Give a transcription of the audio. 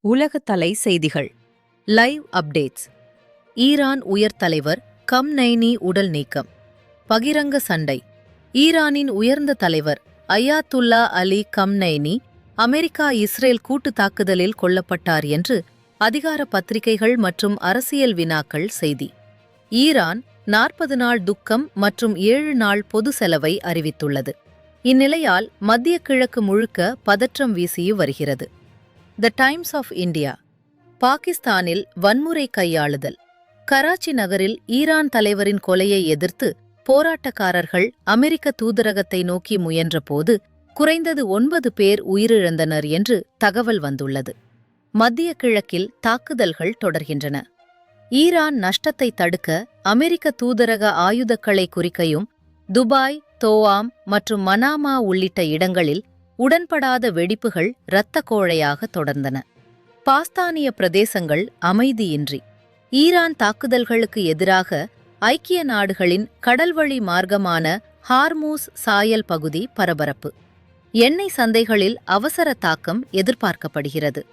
உலக தலை செய்திகள் லைவ் அப்டேட்ஸ். ஈரான் உயர் தலைவர் கம்னைனி உடல் நீக்கம். பகிரங்க சண்டை. ஈரானின் உயர்ந்த தலைவர் அயாத்துல்லா அலி கம்னைனி அமெரிக்கா இஸ்ரேல் கூட்டு தாக்குதலில் கொல்லப்பட்டார் என்று அதிகார பத்திரிகைகள் மற்றும் அரசியல் வினாக்கள் செய்தி. ஈரான் 40 நாள் துக்கம் மற்றும் 7 நாள் பொது செலவை அறிவித்துள்ளது. இந்நிலையால் மத்திய கிழக்கு முழுக்க பதற்றம் வீசி வருகிறது. The Times of India. பாகிஸ்தானில் வன்முறை கையாளுதல். கராச்சி நகரில் ஈரான் தலைவரின் கொலையை எதிர்த்து போராட்டக்காரர்கள் அமெரிக்க தூதரகத்தை நோக்கி முயன்றபோது குறைந்தது 9 பேர் உயிரிழந்தனர் என்று தகவல் வந்துள்ளது. மத்திய கிழக்கில் தாக்குதல்கள் தொடர்கின்றன. ஈரான் நஷ்டத்தை தடுக்க அமெரிக்க தூதரக ஆயுதக்களை குறிக்கையும் துபாய், தோஆம் மற்றும் மனாமா உள்ளிட்ட இடங்களில் உடன்படாத வெடிப்புகள் இரத்த கோழையாக தொடர்ந்தன. பாஸ்தானிய பிரதேசங்கள் அமைதியின்றி. ஈரான் தாக்குதல்களுக்கு எதிராக ஐக்கிய நாடுகளின் கடல்வழி மார்க்கமான ஹார்மூஸ் சாயல் பகுதி பரபரப்பு. எண்ணெய் சந்தைகளில் அவசர தாக்கம் எதிர்பார்க்கப்படுகிறது.